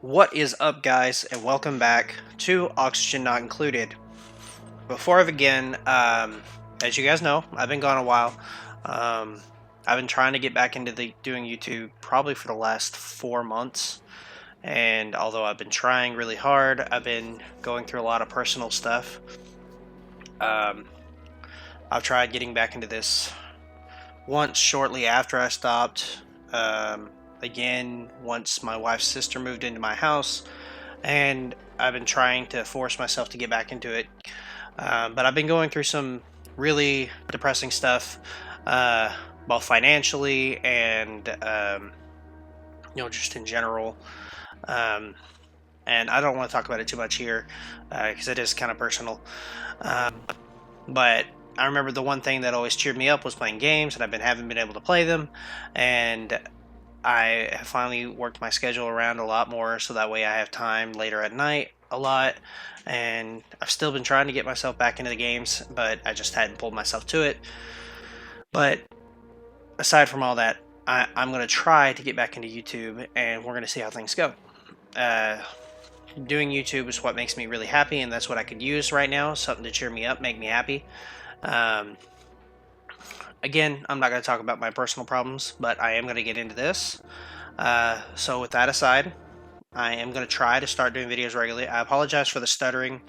What is up, guys, and welcome back to Oxygen Not Included. Before I begin, as you guys know, I've been gone a while. Um, I've been trying to get back into doing YouTube probably for the last 4 months, and although I've been trying really hard, I've been going through a lot of personal stuff. Um, I've tried getting back into this once shortly after I stopped. Again, once my wife's sister moved into my house, and I've been trying to force myself to get back into it. But I've been going through some really depressing stuff, both financially and just in general. Um, and I don't want to talk about it too much here because it is kind of personal. Um, but I remember the one thing that always cheered me up was playing games, and haven't been able to play them. And I have finally worked my schedule around a lot more, so that way I have time later at night a lot. And I've still been trying to get myself back into the games, but I just hadn't pulled myself to it. But aside from all that, I'm going to try to get back into YouTube, and we're going to see how things go. Doing YouTube is what makes me really happy, and that's what I could use right now, something to cheer me up, make me happy. Again, I'm not going to talk about my personal problems, but I am going to get into this. So with that aside, I am going to try to start doing videos regularly. I apologize for the stuttering.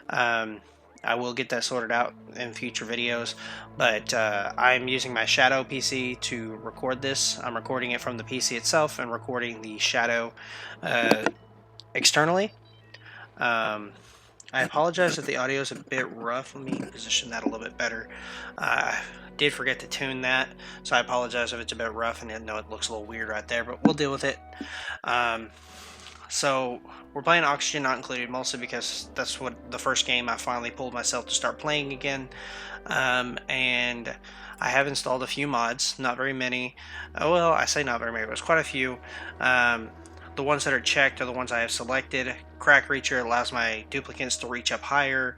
I will get that sorted out in future videos, but I'm using my Shadow PC to record this. I'm recording it from the PC itself and recording the Shadow externally. I apologize if the audio is a bit rough. Let me position that a little bit better. Did forget to tune that, so I apologize if it's a bit rough, and I know it looks a little weird right there, but we'll deal with it. So we're playing Oxygen Not Included, mostly because that's what the first game I finally pulled myself to start playing again. And I have installed a few mods, not very many. Well, I say not very many, but it's quite a few. The ones that are checked are the ones I have selected. Crack Reacher allows my duplicates to reach up higher.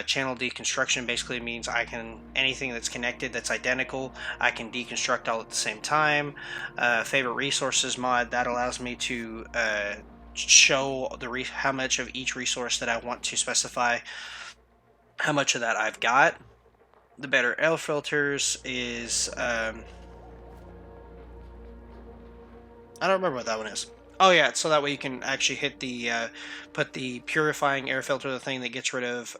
Channel deconstruction basically means anything that's connected that's identical, I can deconstruct all at the same time. Favorite resources mod, that allows me to show how much of each resource that I want to specify, how much of that I've got. The better air filters is I don't remember what that one is. Oh yeah, so that way you can actually hit the put the purifying air filter, the thing that gets rid of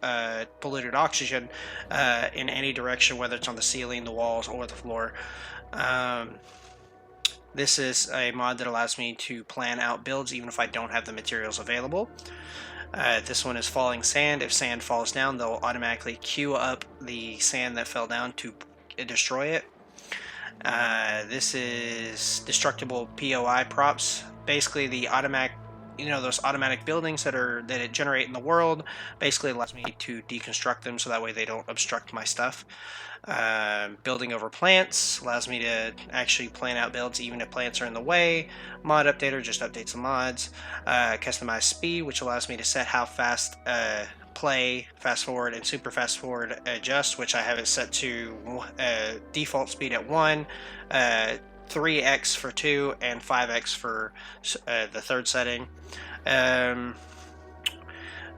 polluted oxygen in any direction, whether it's on the ceiling, the walls, or the floor. This is a mod that allows me to plan out builds even if I don't have the materials available. This one is falling sand. If sand falls down, they'll automatically queue up the sand that fell down to destroy it. This is destructible POI props. Basically, the automatic, those automatic buildings that it generate in the world, basically allows me to deconstruct them so that way they don't obstruct my stuff. Building over plants allows me to actually plan out builds even if plants are in the way. Mod updater just updates the mods. Customize speed, which allows me to set how fast play, fast forward, and super fast forward adjust, which I have it set to default speed at 1, 3x for 2, and 5x for the third setting.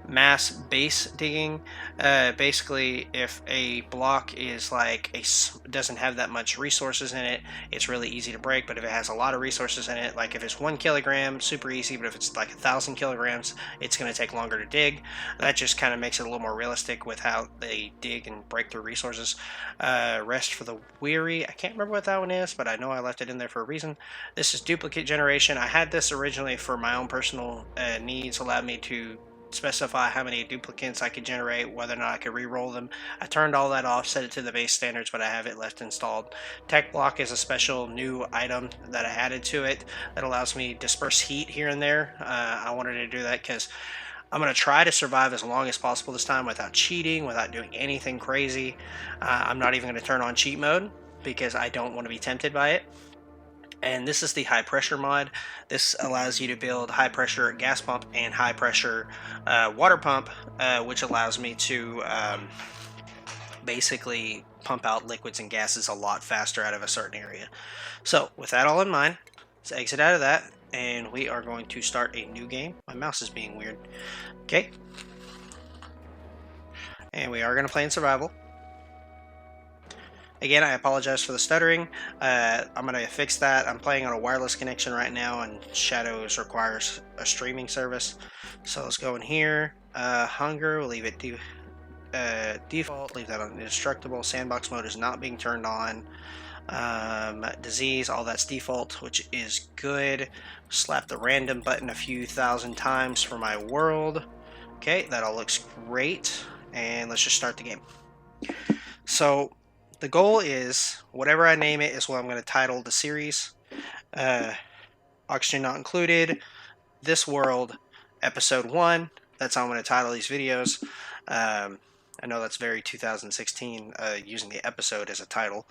Mass base digging, basically if a block is doesn't have that much resources in it, it's really easy to break. But if it has a lot of resources in it, like if it's 1 kilogram, super easy. But if it's like 1,000 kilograms, it's going to take longer to dig. That just kind of makes it a little more realistic with how they dig and break through resources. Rest for the weary, I can't remember what that one is, but I know I left it in there for a reason. This is duplicate generation. I had this originally for my own personal needs, allowed me to specify how many duplicates I could generate, whether or not I could re-roll them. I turned all that off, set it to the base standards, but I have it left installed. Tech block is a special new item that I added to it that allows me to disperse heat here and there. I wanted to do that because I'm going to try to survive as long as possible this time without cheating, without doing anything crazy. I'm not even going to turn on cheat mode because I don't want to be tempted by it. And this is the high pressure mod. This allows you to build high pressure gas pump and high pressure water pump, which allows me to basically pump out liquids and gases a lot faster out of a certain area. So with that all in mind, let's exit out of that and we are going to start a new game. My mouse is being weird. Okay. And we are going to play in survival. Again, I apologize for the stuttering. I'm going to fix that. I'm playing on a wireless connection right now, and Shadows requires a streaming service. So let's go in here. Hunger, we'll leave it default. Leave that on indestructible. Sandbox mode is not being turned on. Disease, all that's default, which is good. Slap the random button a few thousand times for my world. Okay, that all looks great. And let's just start the game. So the goal is, whatever I name it is what I'm going to title the series. Oxygen not included. This world, episode 1. That's how I'm going to title these videos. I know that's very 2016, using the episode as a title.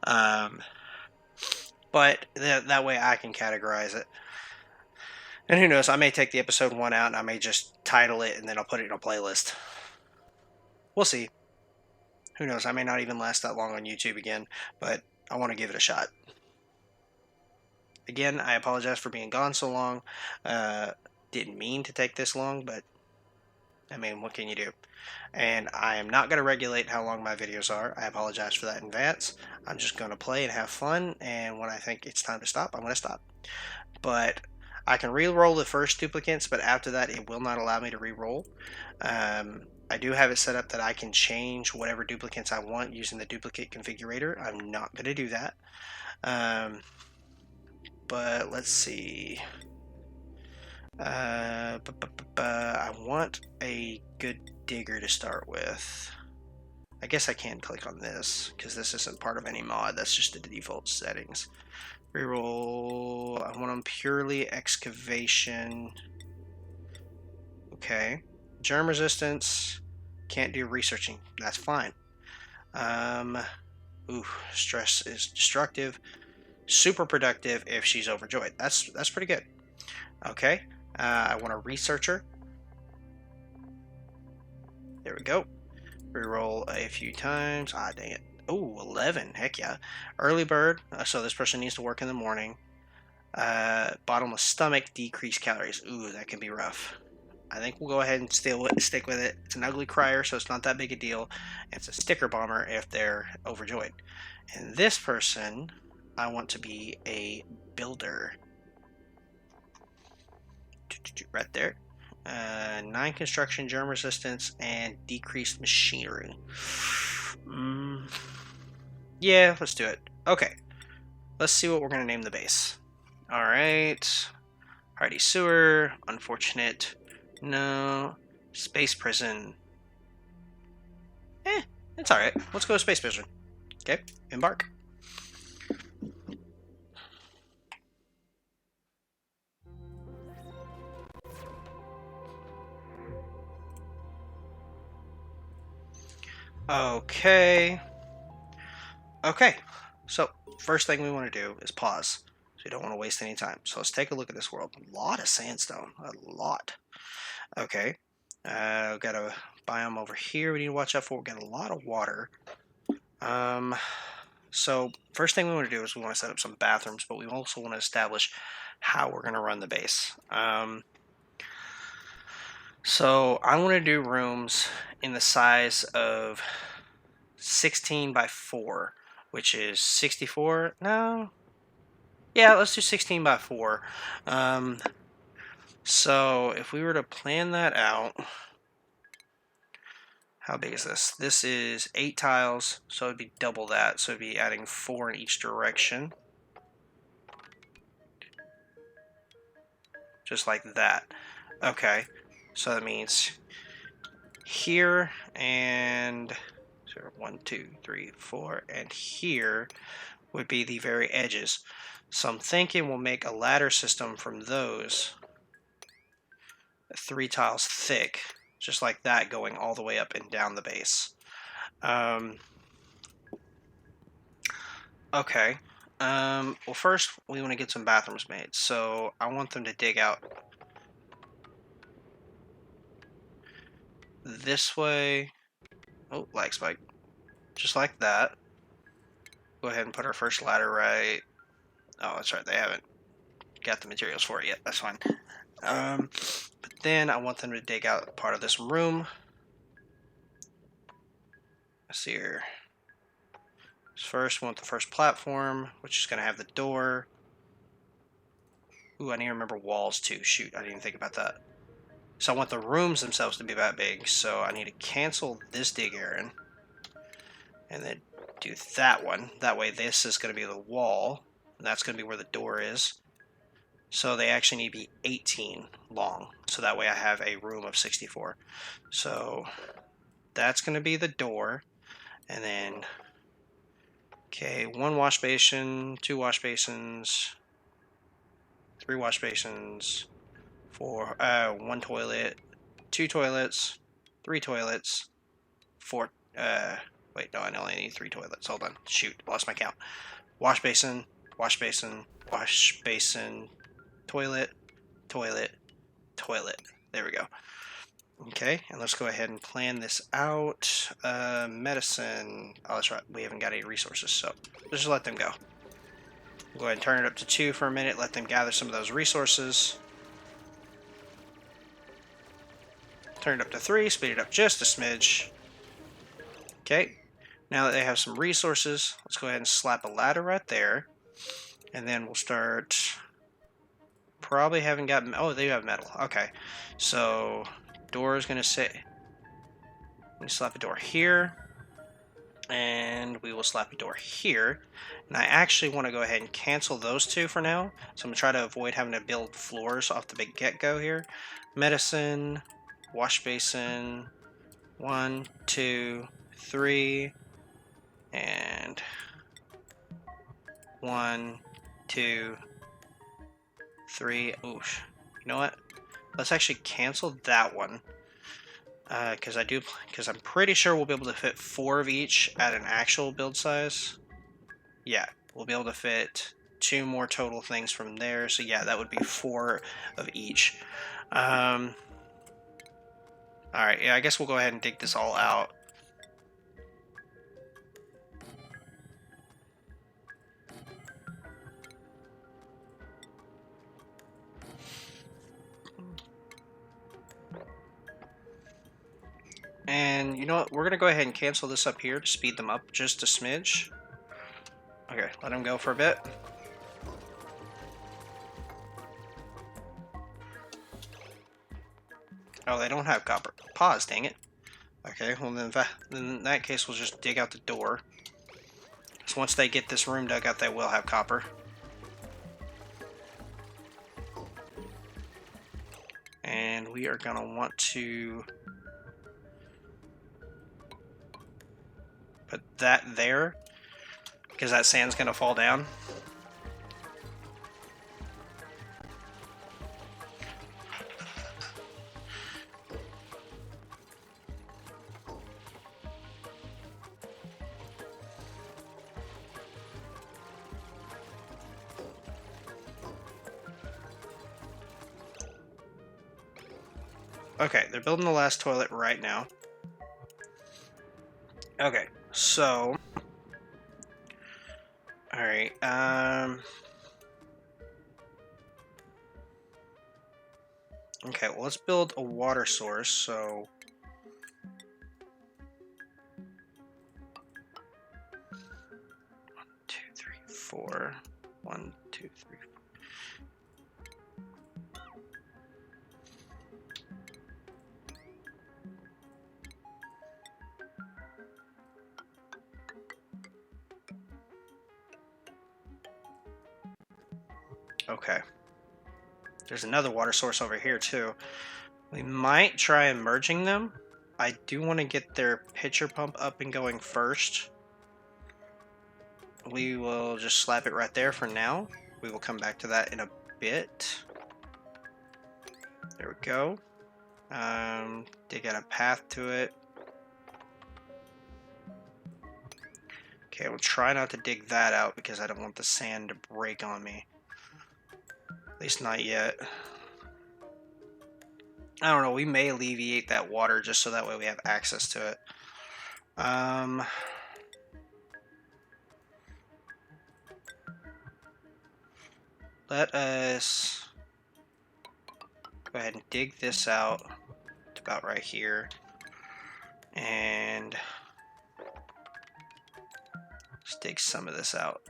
But that way I can categorize it. And who knows, I may take the episode 1 out and I may just title it and then I'll put it in a playlist. We'll see. Who knows, I may not even last that long on YouTube again, but I want to give it a shot. Again, I apologize for being gone so long. Didn't mean to take this long, but I mean, what can you do? And I am not going to regulate how long my videos are. I apologize for that in advance. I'm just going to play and have fun, and when I think it's time to stop, I'm going to stop. But I can re-roll the first duplicates, but after that, it will not allow me to re-roll. I do have it set up that I can change whatever duplicates I want using the duplicate configurator. I'm not going to do that. But let's see. I want a good digger to start with. I guess I can click on this because this isn't part of any mod. That's just the default settings. Reroll. I want them purely excavation. Okay. Germ resistance. Can't do researching. That's fine. Stress is destructive. Super productive if she's overjoyed. That's pretty good. Okay. I want a researcher. There we go. Reroll a few times. Ah, dang it. Oh, 11. Heck yeah. Early bird. So this person needs to work in the morning. Bottomless stomach. Decreased calories. Ooh, that can be rough. I think we'll go ahead and stick with it. It's an ugly crier, so it's not that big a deal. It's a sticker bomber if they're overjoyed. And this person, I want to be a builder. Right there. 9 construction, germ resistance, and decreased machinery. Yeah, let's do it. Okay. Let's see what we're going to name the base. Alright. Hardy sewer. Unfortunate. No. Spaceprison. It's alright. Let's go to Spaceprison. Okay. Embark. Okay. Okay. So, first thing we want to do is pause. So you don't want to waste any time. So let's take a look at this world. A lot of sandstone. A lot. Okay. We've got a biome over here we need to watch out for. We've got a lot of water. So first thing we want to do is we want to set up some bathrooms, but we also want to establish how we're going to run the base. So I want to do rooms in the size of 16 by 4, which is 64. No. Yeah, let's do 16 by 4. So if we were to plan that out, how big is this? This is 8 tiles, so it'd be double that. So it'd be adding 4 in each direction. Just like that. Okay, so that means here and 1, 2, 3, 4, and here would be the very edges. So I'm thinking we'll make a ladder system from those 3 tiles thick, just like that, going all the way up and down the base. Okay. Well, first we want to get some bathrooms made. So I want them to dig out this way. Oh, lag spike. Just like that. Go ahead and put our first ladder right. Oh, that's right. They haven't got the materials for it yet. That's fine. But then I want them to dig out part of this room. Let's see here. First, we want the first platform, which is going to have the door. Ooh, I need to remember walls too. Shoot, I didn't even think about that. So I want the rooms themselves to be that big. So I need to cancel this dig area. And then do that one. That way this is going to be the wall. And that's going to be where the door is. So they actually need to be 18 long. So that way I have a room of 64. So that's going to be the door. And then, okay, 1 wash basin, 2 wash basins, 3 wash basins, 1 toilet, 2 toilets, 3 toilets, 4, wait, no, I only need 3 toilets. Hold on. Shoot, lost my count. Wash basin, wash basin, wash basin, toilet, toilet, toilet. There we go. Okay, and let's go ahead and plan this out. Medicine. Oh, that's right. We haven't got any resources, so let's just let them go. Go ahead and turn it up to 2 for a minute. Let them gather some of those resources. Turn it up to 3. Speed it up just a smidge. Okay. Now that they have some resources, let's go ahead and slap a ladder right there. And then we'll start... Probably haven't got... Oh, they have metal. Okay. So... Door is going to sit. We slap a door here, and we will slap a door here. And I actually want to go ahead and cancel those 2 for now. So I'm going to try to avoid having to build floors off the big get-go here. Medicine, wash basin, 1, 2, 3, and 1, 2, 3. Oof. You know what? Let's actually cancel that one, because I'm pretty sure we'll be able to fit 4 of each at an actual build size. Yeah, we'll be able to fit 2 more total things from there. So yeah, that would be 4 of each. All right, yeah, I guess we'll go ahead and dig this all out. And you know what? We're going to go ahead and cancel this up here to speed them up just a smidge. Okay, let them go for a bit. Oh, they don't have copper. Pause, dang it. Okay, well then in that case we'll just dig out the door. So once they get this room dug out, they will have copper. And we are going to want to... put that there, because that sand's going to fall down. Okay, they're building the last toilet right now. Okay, so... Alright, okay, well, let's build a water source, so... 1, 2, 3, 4. 1, 2, 3, 4. Okay. There's another water source over here too. We might try merging them. I do want to get their pitcher pump up and going first. We will just slap it right there for now. We will come back to that in a bit. There we go. Dig out a path to it. Okay, we'll try not to dig that out because I don't want the sand to break on me. At least not yet. I don't know, we may alleviate that water just so that way we have access to it. let us go ahead and dig this out to about right here. And let's dig some of this out.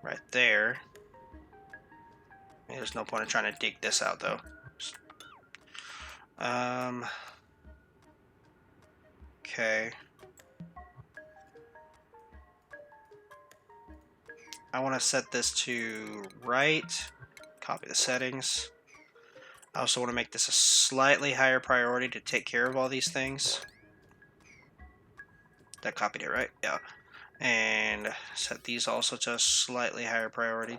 Right there. There's no point in trying to dig this out though. Okay. I want to set this to right. Copy the settings. I also want to make this a slightly higher priority to take care of all these things. That copied it, right? Yeah. And set these also to a slightly higher priority.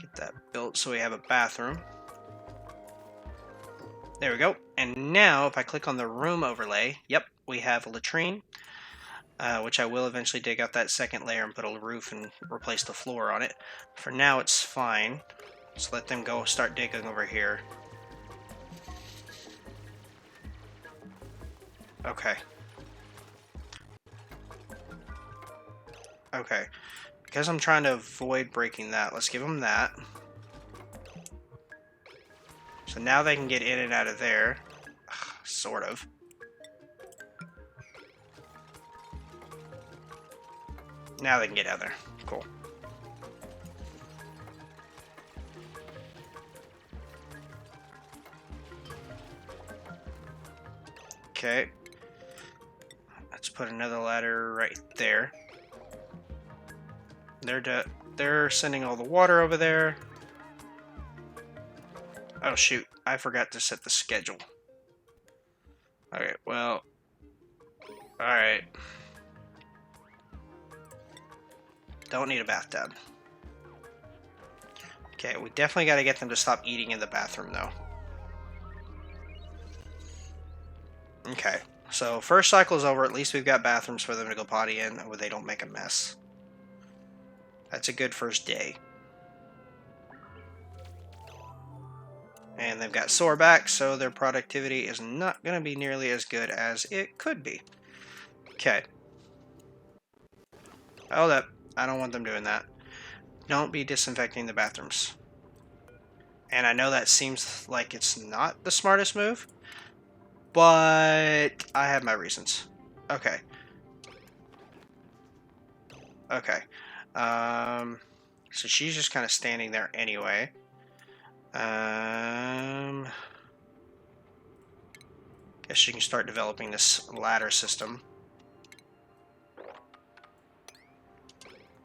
Get that built so we have a bathroom. There we go. And now if I click on the room overlay, yep, we have a latrine, which I will eventually dig out that second layer and put a roof and replace the floor on it. For now it's fine. So let them go start digging over here. Okay. Okay. Because I'm trying to avoid breaking that, let's give them that. So now they can get in and out of there. Ugh, sort of. Now they can get out of there. Cool. Okay. Let's put another ladder right there. They're sending all the water over there. Oh shoot, I forgot to set the schedule. Okay, well, alright. Don't need a bathtub. Okay, we definitely got to get them to stop eating in the bathroom though. Okay, so first cycle is over. At least we've got bathrooms for them to go potty in where they don't make a mess. That's a good first day. And they've got sore back, so their productivity is not going to be nearly as good as it could be. Okay. Hold up. I don't want them doing that. Don't be disinfecting the bathrooms. And I know that seems like it's not the smartest move, but I have my reasons. Okay. Okay. So she's just kind of standing there anyway. Guess she can start developing this ladder system.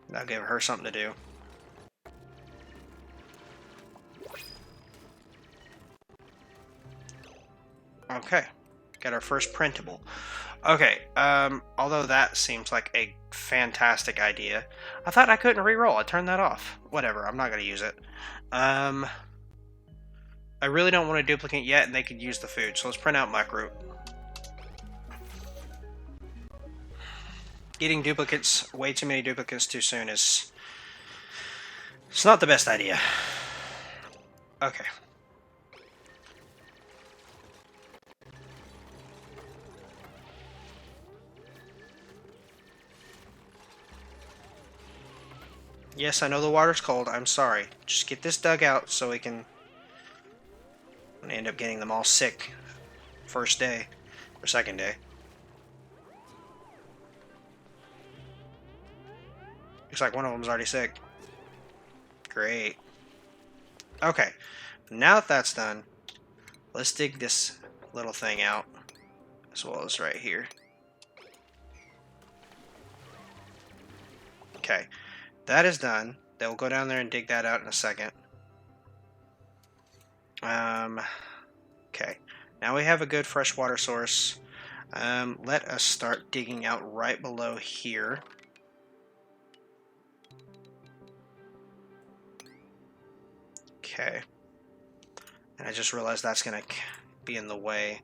That'll give her something to do. Okay, got our first printable. Okay, although that seems like a fantastic idea. I thought I couldn't re-roll. I turned that off. Whatever, I'm not going to use it. I really don't want a duplicate yet, and they could use the food, so let's print out muckroot. Getting duplicates, way too many duplicates too soon it's not the best idea. Okay. Yes, I know the water's cold. I'm sorry. Just get this dug out so we can end up getting them all sick first day or second day. Looks like one of them's already sick. Great. Okay, now that that's done, let's dig this little thing out as well as right here. Okay, that is done. They'll go down there and dig that out in a second. Okay, now we have a good freshwater source. Let us start digging out right below here. Okay. And I just realized that's going to be in the way.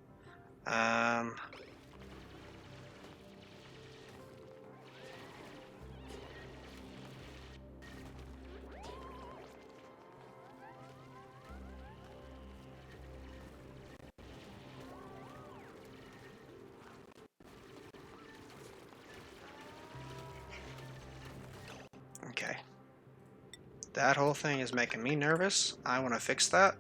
That whole thing is making me nervous. I want to fix that.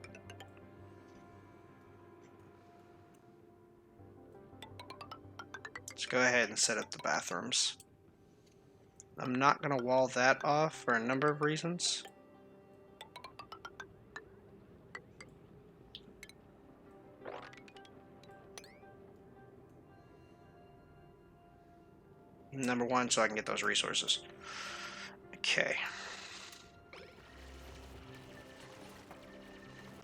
Let's go ahead and set up the bathrooms. I'm not going to wall that off for a number of reasons. Number one, so I can get those resources. Okay.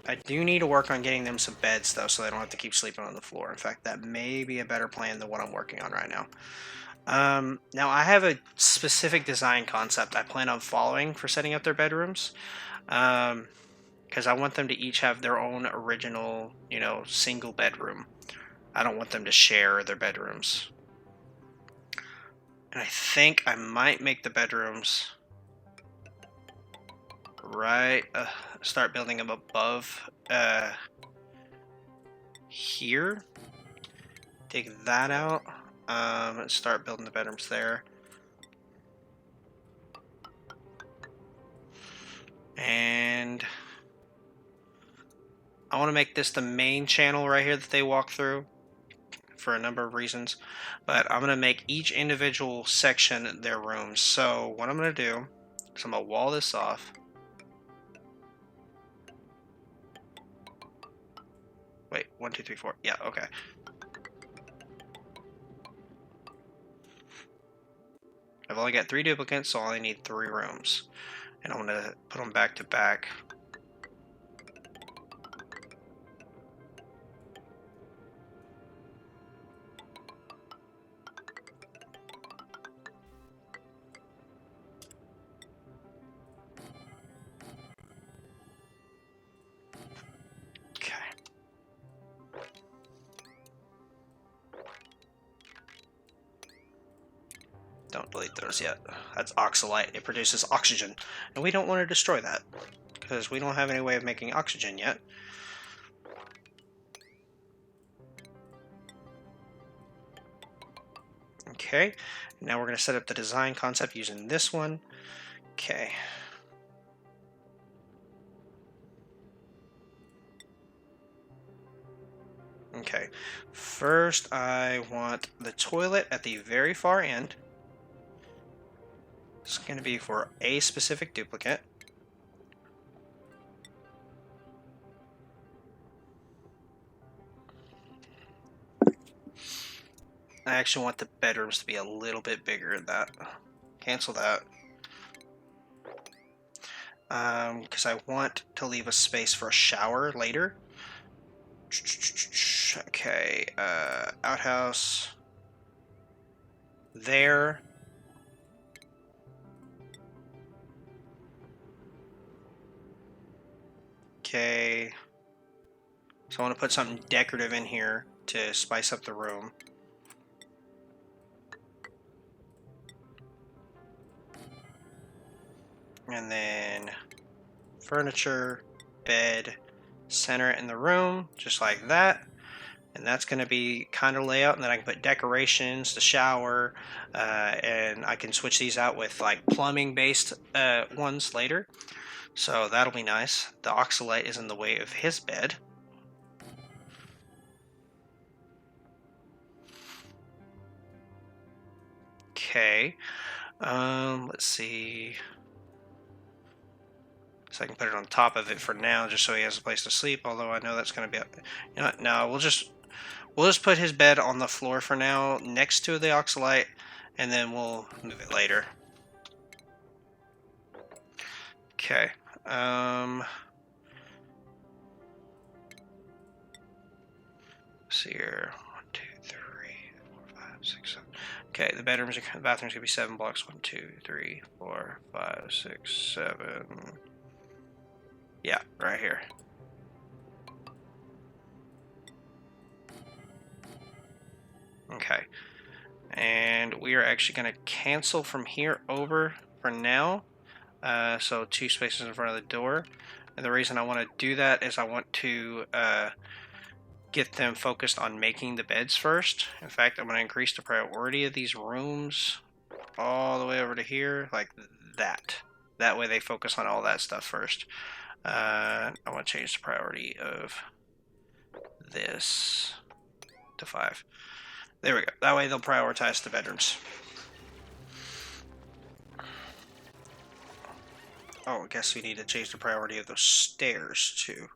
I do need to work on getting them some beds, though, so they don't have to keep sleeping on the floor. In fact, that may be a better plan than what I'm working on right now. Now, I have a specific design concept I plan on following for setting up their bedrooms. Because I want them to each have their own original, single bedroom. I don't want them to share their bedrooms. And I think I might make the bedrooms start building them above here. Take that out and start building the bedrooms there. And I want to make this the main channel right here that they walk through for a number of reasons, but I'm going to make each individual section their rooms. So what I'm going to do is I'm going to wall this off. Wait, 1, 2, 3, 4. Yeah, okay. I've only got 3 duplicates, so I only need 3 rooms. And I'm going to put them back to back. Don't delete those yet. That's oxalite. It produces oxygen. And we don't want to destroy that, because we don't have any way of making oxygen yet. Okay, now we're going to set up the design concept using this one. Okay. Okay, first I want the toilet at the very far end. It's going to be for a specific duplicate. I actually want the bedrooms to be a little bit bigger than that. Cancel that. Because I want to leave a space for a shower later. Okay, outhouse there. Okay, so I want to put something decorative in here to spice up the room. And then furniture, bed, center it in the room, just like that. And that's going to be kind of layout. And then I can put decorations, the shower, and I can switch these out with like plumbing based ones later. So that'll be nice. The oxalite is in the way of his bed. Okay. Let's see. So I can put it on top of it for now, just so he has a place to sleep. Although I know that's going to be, no, we'll just put his bed on the floor for now, next to the oxalite, and then we'll move it later. Okay. Let's see here. 1, 2, 3, 4, 5, 6, 7. Okay, the bathrooms gonna be 7 blocks. 1, 2, 3, 4, 5, 6, 7. Yeah, right here. Okay. And we are actually going to cancel from here over for now. So 2 spaces in front of the door. And the reason I want to do that is I want to get them focused on making the beds first. In fact, I'm going to increase the priority of these rooms all the way over to here, like that. That way they focus on all that stuff first. I want to change the priority of this to 5. There we go. That way they'll prioritize the bedrooms. Oh, I guess we need to change the priority of those stairs too.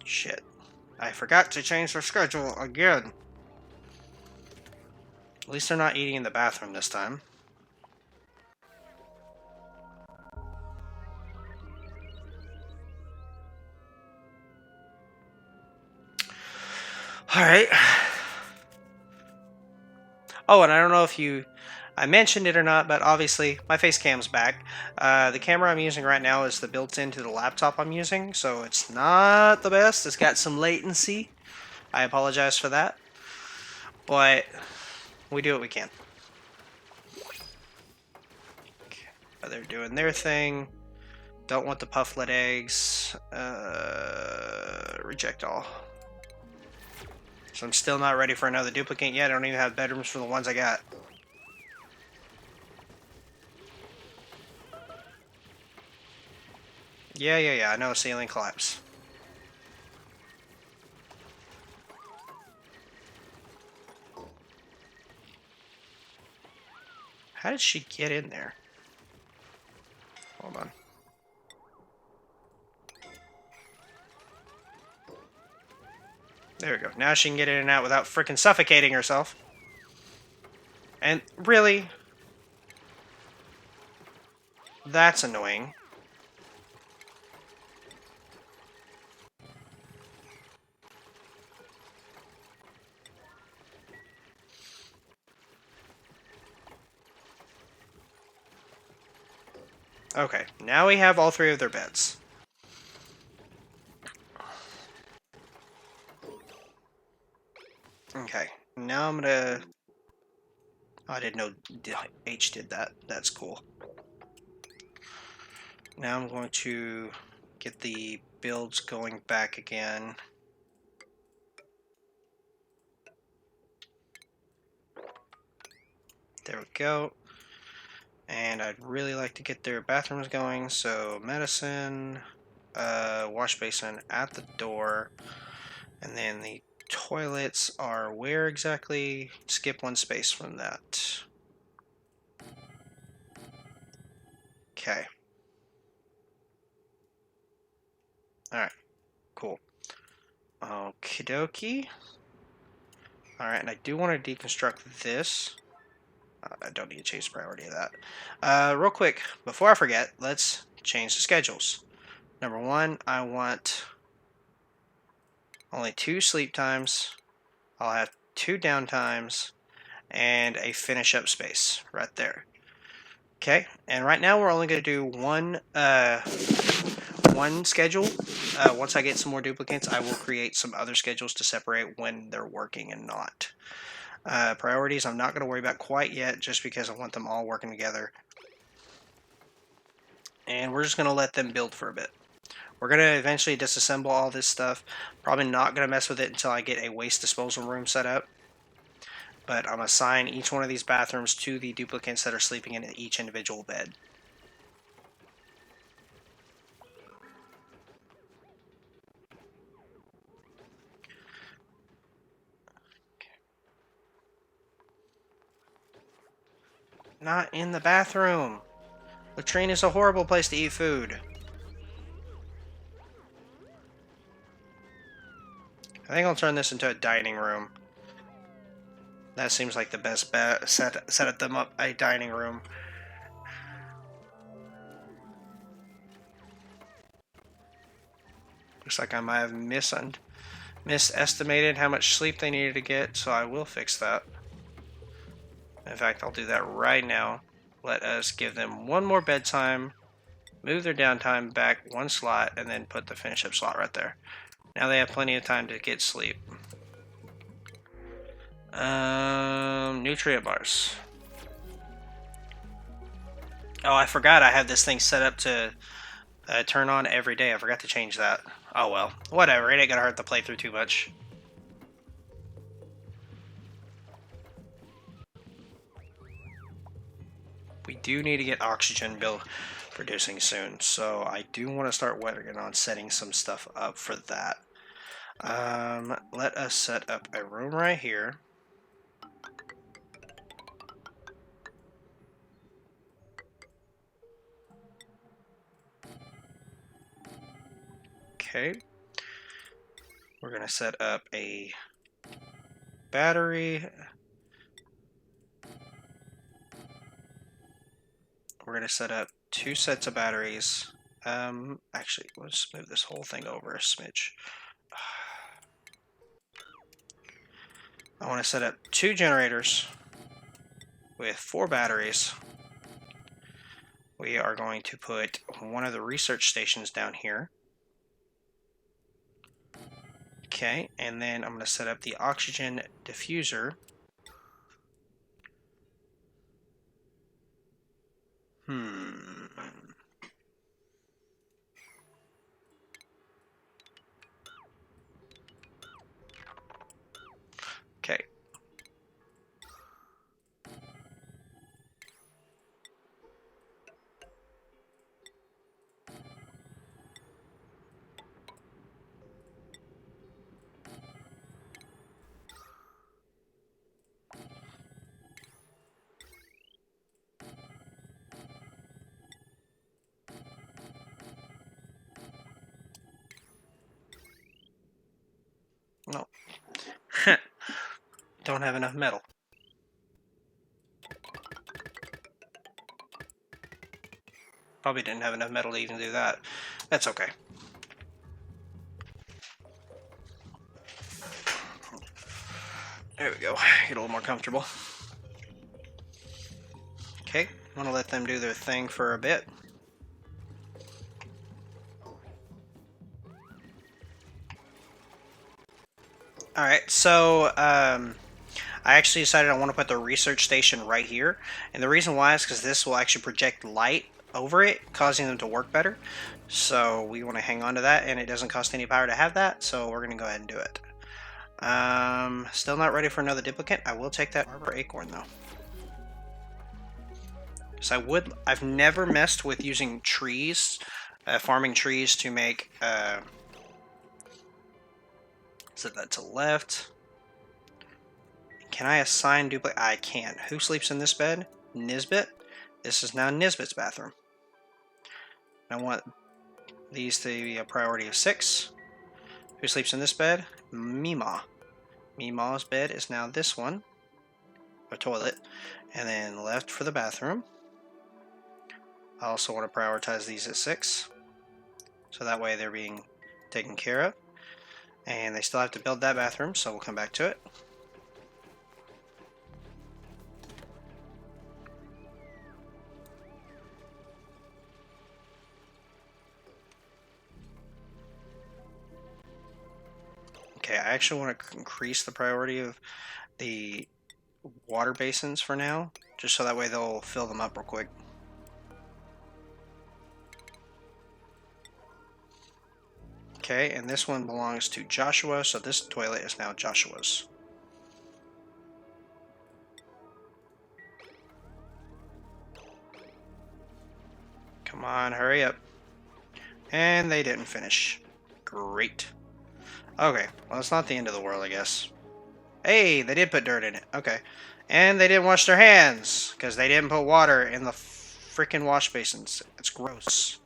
Shit. I forgot to change their schedule again. At least they're not eating in the bathroom this time. Alright. Oh, and I don't know if I mentioned it or not, but obviously my face cam's back. The camera I'm using right now is the built into the laptop I'm using, so it's not the best. It's got some latency. I apologize for that. But we do what we can. Okay. They're doing their thing. Don't want the pufflet eggs. Reject all. So I'm still not ready for another duplicate yet. I don't even have bedrooms for the ones I got. Yeah, I know, ceiling collapse. How did she get in there? Hold on. There we go. Now she can get in and out without freaking suffocating herself. And really? That's annoying. Okay, now we have all 3 of their beds. Okay, now I'm gonna... Oh, I didn't know H did that. That's cool. Now I'm going to get the builds going back again. There we go. And I'd really like to get their bathrooms going, so medicine, wash basin at the door, and then the toilets are where exactly? Skip 1 space from that. Okay. Alright, cool. Okie dokie. Alright, and I do want to deconstruct this. I don't need to change the priority of that. Real quick, before I forget, let's change the schedules. Number 1, I want only 2 sleep times. I'll have 2 down times and a finish up space right there. Okay, and right now we're only going to do one schedule. Once I get some more duplicates, I will create some other schedules to separate when they're working and not. Priorities I'm not going to worry about quite yet, just because I want them all working together. And we're just going to let them build for a bit. We're going to eventually disassemble all this stuff. Probably not going to mess with it until I get a waste disposal room set up. But I'm going to assign each one of these bathrooms to the duplicates that are sleeping in each individual bed. Not in the bathroom. Latrine is a horrible place to eat food. I think I'll turn this into a dining room. That seems like the best bet. Set them up a dining room. Looks like I might have misestimated how much sleep they needed to get, so I will fix that. In fact, I'll do that right now. Let us give them one more bedtime, move their downtime back 1 slot, and then put the finish up slot right there. Now they have plenty of time to get sleep. Nutrient bars. Oh, I forgot I have this thing set up to turn on every day. I forgot to change that. Oh well, whatever. It ain't gonna hurt the playthrough too much. We do need to get oxygen built producing soon, so I do want to start working on setting some stuff up for that. Let us set up a room right here. Okay. We're going to set up a battery. We're going to set up 2 sets of batteries. Actually, let's move this whole thing over a smidge. I want to set up 2 generators with 4 batteries. We are going to put one of the research stations down here. Okay, and then I'm going to set up the oxygen diffuser. Okay. No. Don't have enough metal. Probably didn't have enough metal to even do that. That's okay. There we go. Get a little more comfortable. Okay, I'm gonna let them do their thing for a bit. Alright, so I actually decided I want to put the research station right here. And the reason why is because this will actually project light over it, causing them to work better. So we want to hang on to that, and it doesn't cost any power to have that, so we're going to go ahead and do it. Still not ready for another duplicate. I will take that arbor acorn though. So I've never messed with using trees, farming trees to make, set that to left. Can I assign duplicate? I can. Who sleeps in this bed? Nisbet. This is now Nisbet's bathroom. I want these to be a priority of 6. Who sleeps in this bed? Mima. Mima's bed is now this one, a toilet, and then left for the bathroom. I also want to prioritize these at 6, so that way they're being taken care of. And they still have to build that bathroom, so we'll come back to it. Okay, I actually want to increase the priority of the water basins for now, just so that way they'll fill them up real quick. Okay, and this one belongs to Joshua, so this toilet is now Joshua's. Come on, hurry up. And they didn't finish. Great. Okay, well, it's not the end of the world, I guess. Hey, they did put dirt in it. Okay. And they didn't wash their hands, because they didn't put water in the freaking wash basins. It's gross.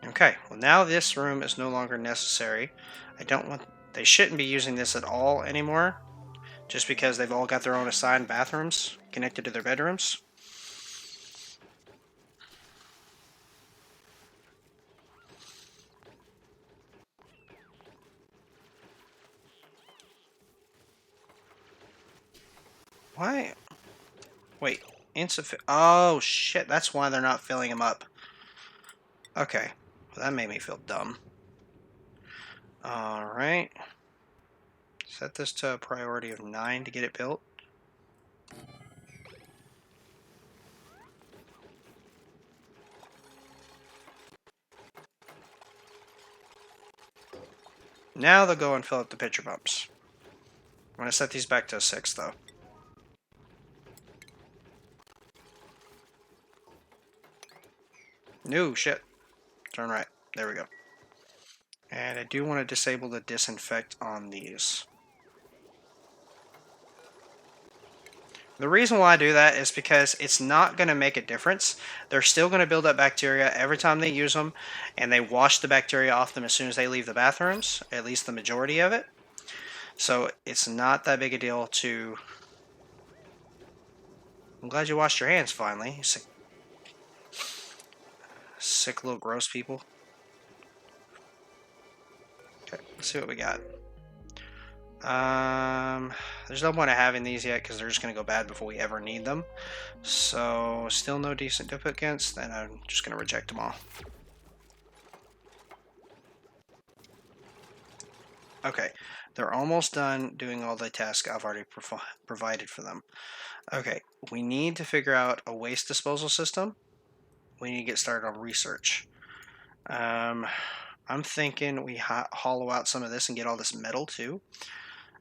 Okay, well now this room is no longer necessary. They shouldn't be using this at all anymore, just because they've all got their own assigned bathrooms connected to their bedrooms. Why? Wait, insufficient. Oh shit, that's why they're not filling them up. Okay, well, that made me feel dumb. Alright. Set this to a priority of 9 to get it built. Now they'll go and fill up the pitcher pumps. I'm going to set these back to a 6 though. No, shit. Turn right. There we go. And I do want to disable the disinfect on these. The reason why I do that is because it's not going to make a difference. They're still going to build up bacteria every time they use them, and they wash the bacteria off them as soon as they leave the bathrooms, at least the majority of it. So it's not that big a deal to... I'm glad you washed your hands finally, you sick little gross people. Okay, let's see what we got. There's no point of having these yet because they're just going to go bad before we ever need them. So, still no decent duplicates, then I'm just going to reject them all. Okay, they're almost done doing all the tasks I've already provided for them. Okay, we need to figure out a waste disposal system. We need to get started on research. I'm thinking we hollow out some of this and get all this metal too.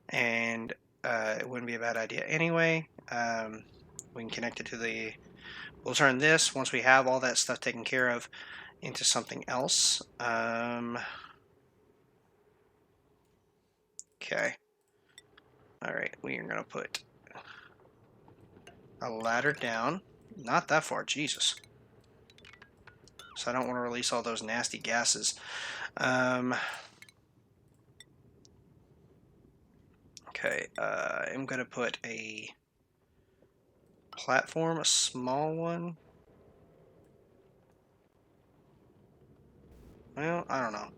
And it wouldn't be a bad idea anyway. We can connect it to the... We'll turn this, once we have all that stuff taken care of, into something else. Okay. Alright, we are going to put a ladder down. Not that far, Jesus. So I don't want to release all those nasty gases. Okay, I'm going to put a platform, a small one. Well, I don't know.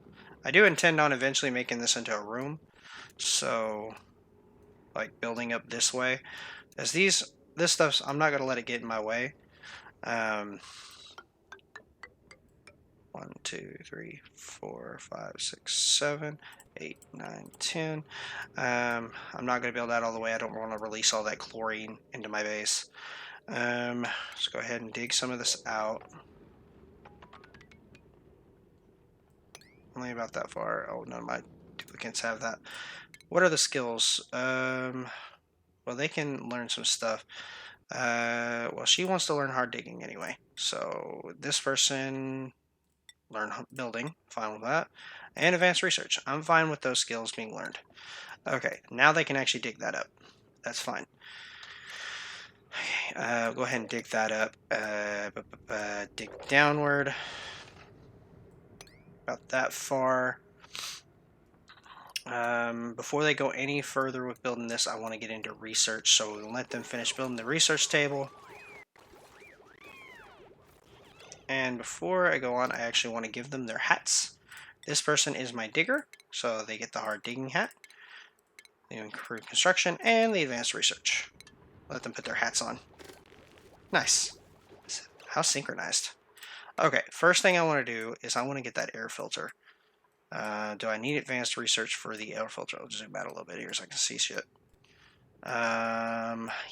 I do intend on eventually making this into a room. So, like building up this way. As this stuff's, I'm not going to let it get in my way. 1, 2, 3, 4, 5, 6, 7, 8, 9, 10. I'm not going to build that all the way. I don't want to release all that chlorine into my base. Let's go ahead and dig some of this out. Only about that far. Oh, none of my duplicates have that. What are the skills? Well, they can learn some stuff. Well, she wants to learn hard digging anyway. So this person... learn building, fine with that, and advanced research. I'm fine with those skills being learned. Okay, now they can actually dig that up. That's fine. Okay, go ahead and dig that up. Dig downward. About that far. Before they go any further with building this, I want to get into research, so we'll let them finish building the research table. And before I go on, I actually want to give them their hats. This person is my digger, so they get the hard digging hat, the improved construction, and the advanced research. Let them put their hats on. Nice. How synchronized. Okay, first thing I want to do is I want to get that air filter. Do I need advanced research for the air filter? I'll zoom out a little bit here so I can see shit.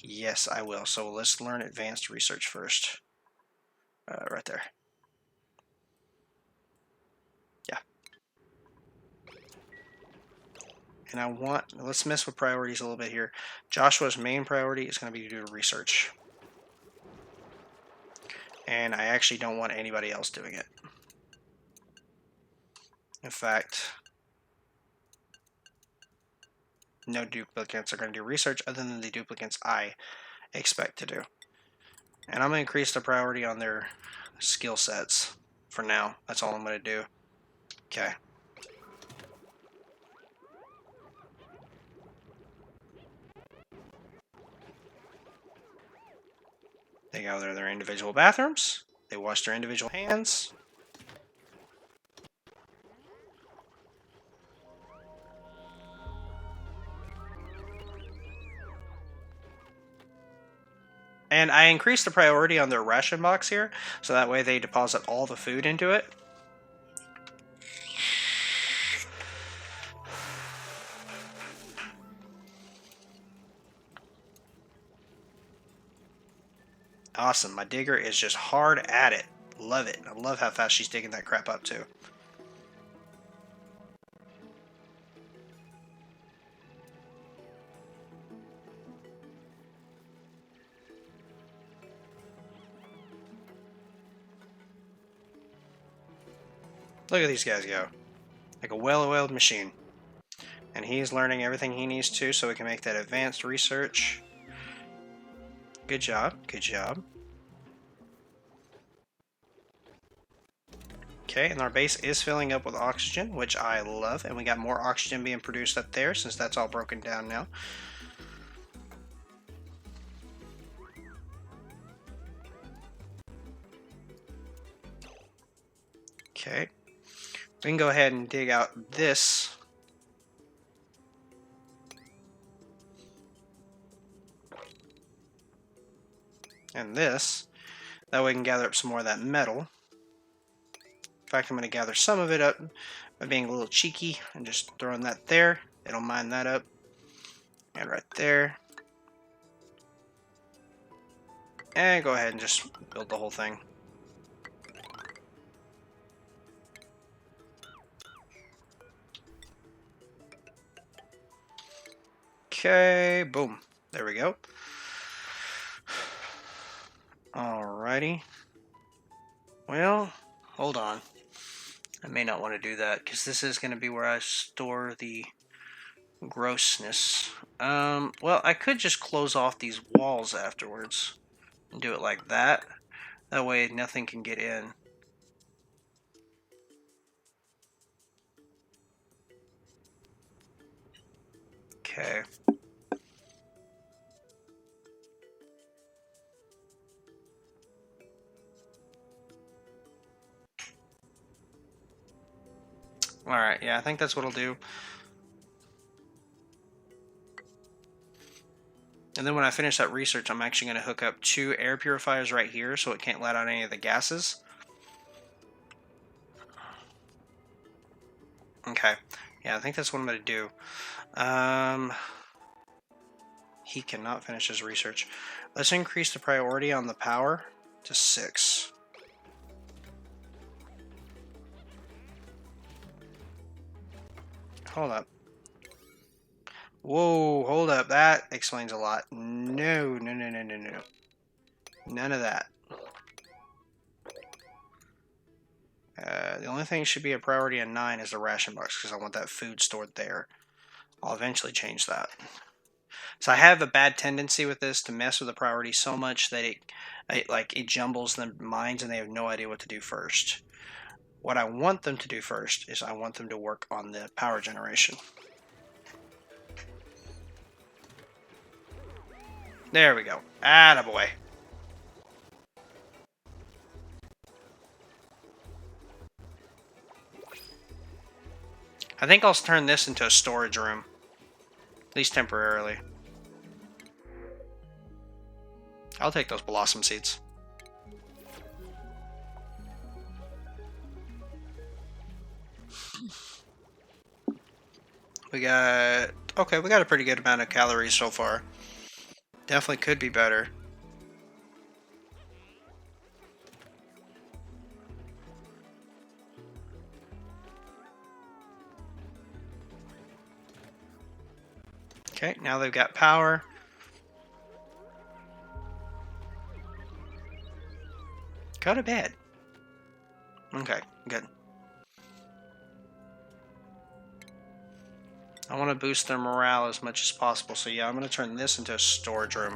Yes, I will. So let's learn advanced research first. Right there. Yeah. And I want, let's mess with priorities a little bit here. Joshua's main priority is going to be to do research. And I actually don't want anybody else doing it. In fact, no duplicates are going to do research other than the duplicates I expect to do. And I'm going to increase the priority on their skill sets for now. That's all I'm going to do. Okay. They go to their individual bathrooms. They wash their individual hands. And I increased the priority on their ration box here, so that way they deposit all the food into it. Awesome. My digger is just hard at it. Love it. I love how fast she's digging that crap up too. Look at these guys go. Like a well-oiled machine. And he's learning everything he needs to so we can make that advanced research. Good job. Good job. Okay, and our base is filling up with oxygen, which I love. And we got more oxygen being produced up there since that's all broken down now. Okay. We can go ahead and dig out this. And this. That way we can gather up some more of that metal. In fact, I'm going to gather some of it up by being a little cheeky and just throwing that there. It'll mine that up. And right there. And go ahead and just build the whole thing. Okay, boom. There we go. Alrighty. Well, hold on. I may not want to do that because this is going to be where I store the grossness. Well, I could just close off these walls afterwards and do it like that. That way nothing can get in. Okay. Alright, yeah, I think that's what I'll do. And then when I finish that research, I'm actually going to hook up 2 air purifiers right here so it can't let out any of the gases. Okay. Yeah, I think that's what I'm going to do. He cannot finish his research. Let's increase the priority on the power to 6. Hold up. Whoa, hold up. That explains a lot. No, no, no, no, no, no. None of that. The only thing should be a priority on 9 is the ration box because I want that food stored there. I'll eventually change that. So I have a bad tendency with this to mess with the priority so much that it jumbles the minds and they have no idea what to do first. What I want them to do first is I want them to work on the power generation. There we go. Attaboy. I think I'll turn this into a storage room. At least temporarily. I'll take those blossom seeds. We got a pretty good amount of calories so far. Definitely could be better. Okay, now they've got power. Go to bed. Okay, good. I want to boost their morale as much as possible, so yeah, I'm going to turn this into a storage room.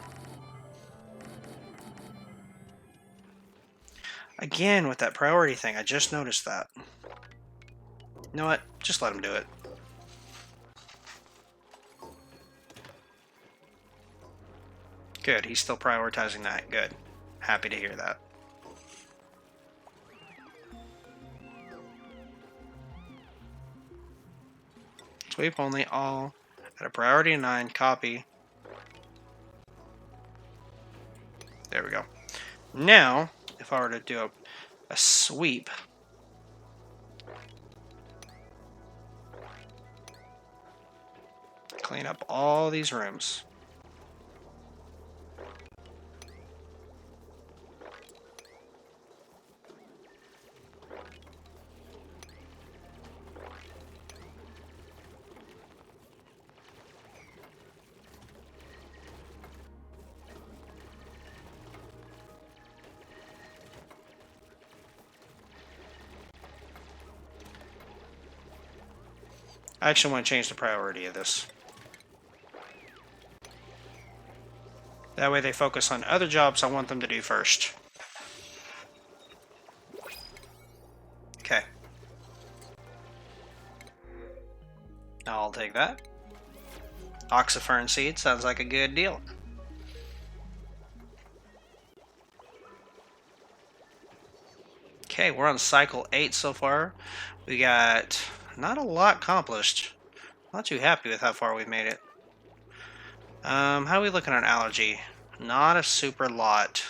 Again, with that priority thing, I just noticed that. You know what? Just let him do it. Good, he's still prioritizing that. Good. Happy to hear that. Sweep only, all at a priority 9, copy. There we go. Now, if I were to do a sweep, clean up all these rooms. I actually want to change the priority of this. That way they focus on other jobs I want them to do first. Okay. I'll take that. Oxifern seed sounds like a good deal. Okay, we're on cycle 8 so far. We got not a lot accomplished. Not too happy with how far we've made it. How are we looking on allergy? Not a super lot.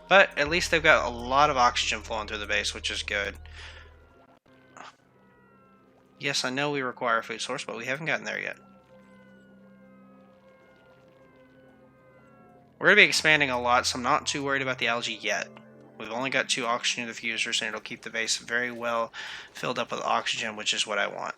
But at least they've got a lot of oxygen flowing through the base, which is good. Yes, I know we require a food source, but we haven't gotten there yet. We're going to be expanding a lot, so I'm not too worried about the algae yet. We've only got 2 oxygen diffusers, and it'll keep the base very well filled up with oxygen, which is what I want.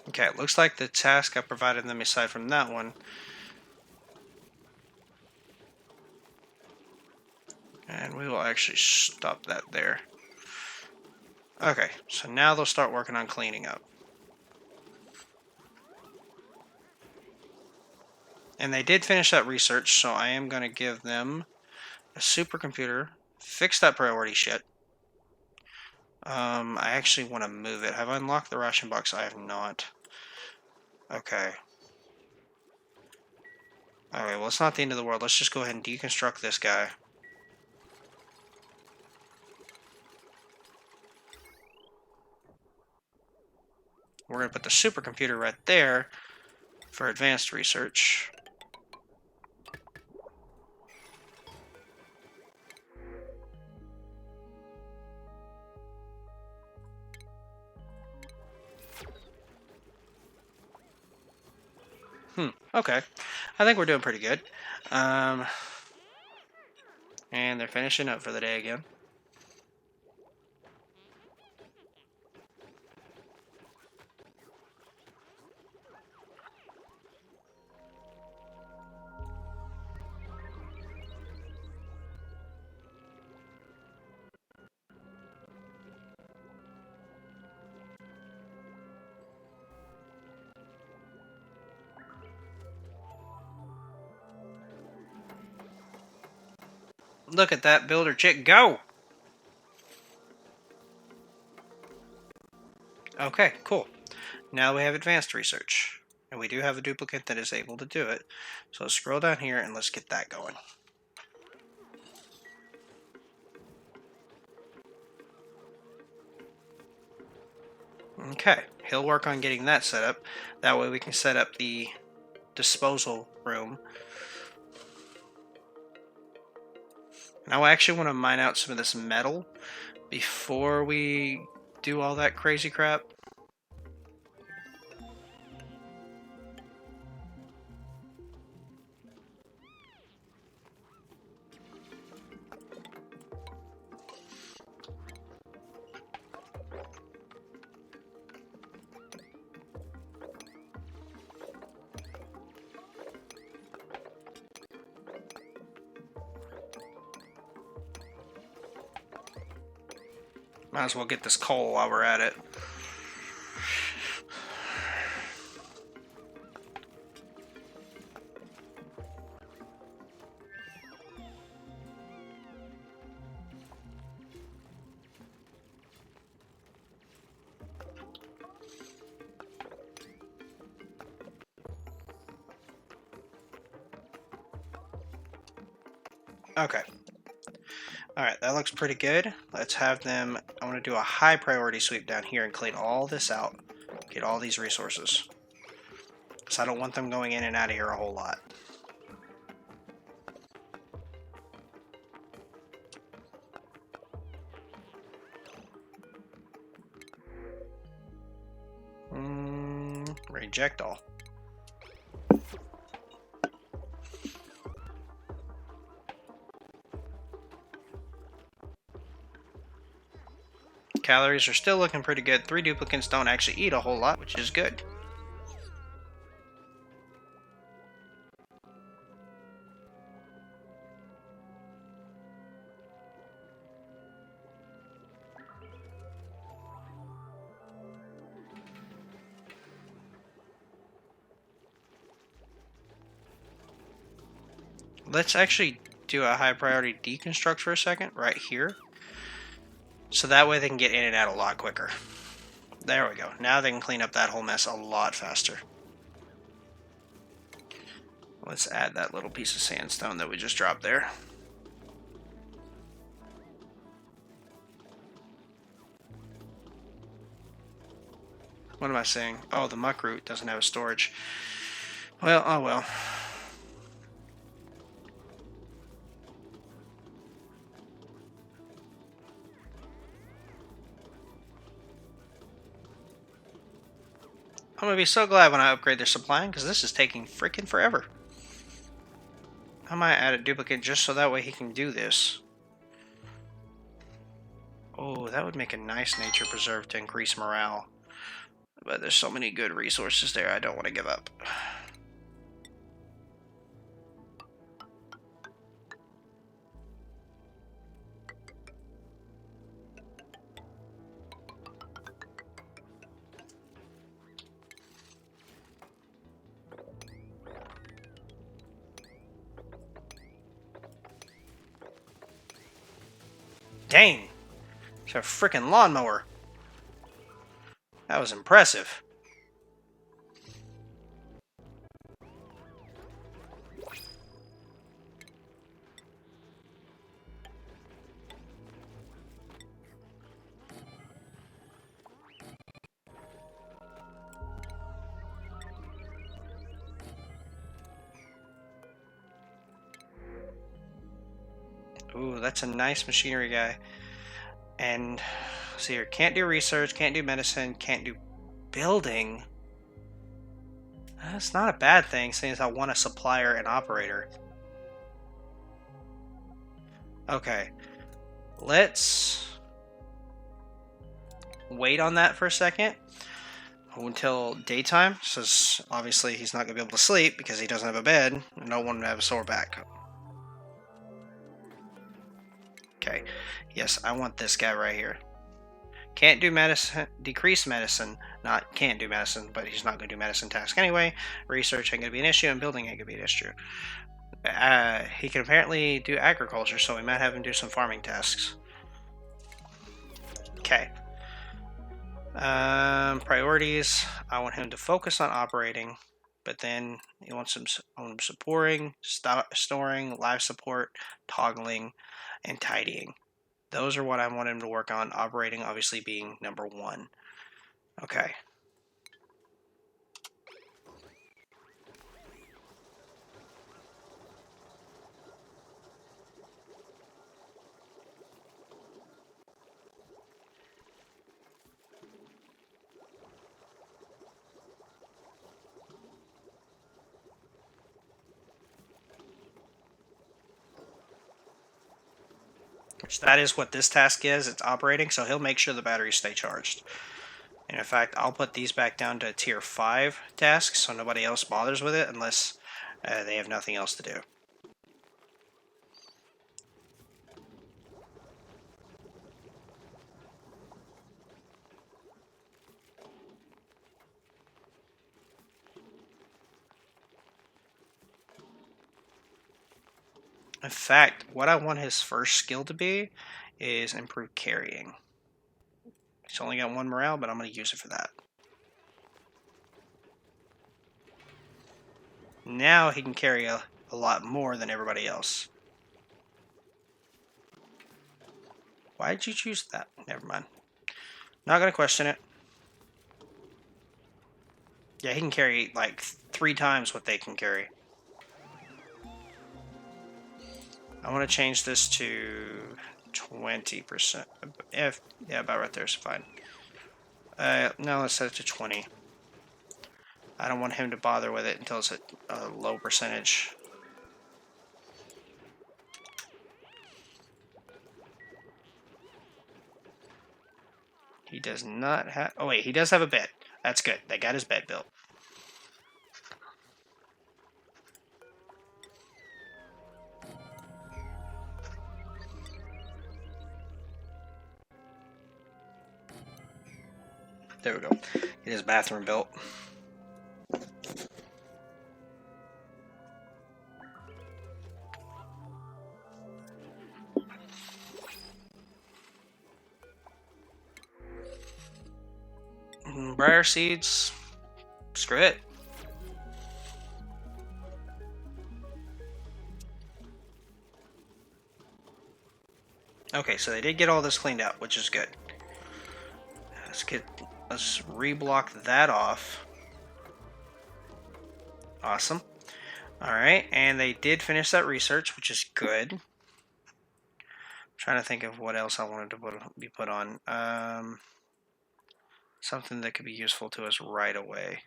Okay, it looks like the task I provided them aside from that one. And we will actually stop that there. Okay, so now they'll start working on cleaning up. And they did finish that research, so I am going to give them a supercomputer. Fix that priority shit. I actually want to move it. Have I unlocked the ration box? I have not. Okay. Alright, well, it's not the end of the world. Let's just go ahead and deconstruct this guy. We're going to put the supercomputer right there for advanced research. Okay. I think we're doing pretty good. And they're finishing up for the day again. Look at that builder chick go! Okay, cool. Now we have advanced research. And we do have a duplicate that is able to do it. So let's scroll down here and let's get that going. Okay, he'll work on getting that set up. That way we can set up the disposal room. Now I actually want to mine out some of this metal before we do all that crazy crap. Might as well get this coal while we're at it. Okay. Alright, that looks pretty good. Let's have them... I want to do a high priority sweep down here and clean all this out. Get all these resources. Because I don't want them going in and out of here a whole lot. Reject all. Calories are still looking pretty good. 3 duplicants don't actually eat a whole lot, which is good. Let's actually do a high priority deconstruct for a second, right here. So that way they can get in and out a lot quicker. There we go. Now they can clean up that whole mess a lot faster. Let's add that little piece of sandstone that we just dropped there. What am I saying? Oh, the muck root doesn't have a storage. Well, oh well. I'm gonna be so glad when I upgrade their supply, because this is taking freaking forever. I might add a duplicate just so that way he can do this. Oh, that would make a nice nature preserve to increase morale. But there's so many good resources there, I don't want to give up. Dang! It's a freaking lawnmower. That was impressive. Ooh, that's a nice machinery guy. And see here, can't do research, can't do medicine, can't do building. That's not a bad thing, seeing as I want a supplier and operator. Okay, let's wait on that for a second until daytime, since obviously he's not going to be able to sleep because he doesn't have a bed and no one to have a sore back. Okay, yes, I want this guy right here. Can't do medicine, decrease medicine, not can't do medicine, but he's not going to do medicine task anyway. Research ain't going to be an issue, and building ain't going to be an issue. He can apparently do agriculture, so we might have him do some farming tasks. Okay. Priorities. I want him to focus on operating, but then he wants him supporting, storing, live support, toggling, and tidying. Those are what I want him to work on, operating obviously being number 1. Okay. Which that is what this task is. It's operating, so he'll make sure the batteries stay charged. And in fact, I'll put these back down to tier 5 tasks so nobody else bothers with it unless they have nothing else to do. In fact, what I want his first skill to be is improved carrying. He's only got 1 morale, but I'm going to use it for that. Now he can carry a lot more than everybody else. Why did you choose that? Never mind. Not going to question it. Yeah, he can carry like 3 times what they can carry. I want to change this to 20%. Yeah, about right there is fine. No, let's set it to 20. I don't want him to bother with it until it's at a low percentage. He does not have... Oh, wait. He does have a bed. That's good. They got his bed built. There we go. Get his bathroom built. Briar seeds. Screw it. Okay, so they did get all this cleaned out, which is good. Let's reblock that off. Awesome. Alright, and they did finish that research, which is good. I'm trying to think of what else I wanted to be put on. Something that could be useful to us right away.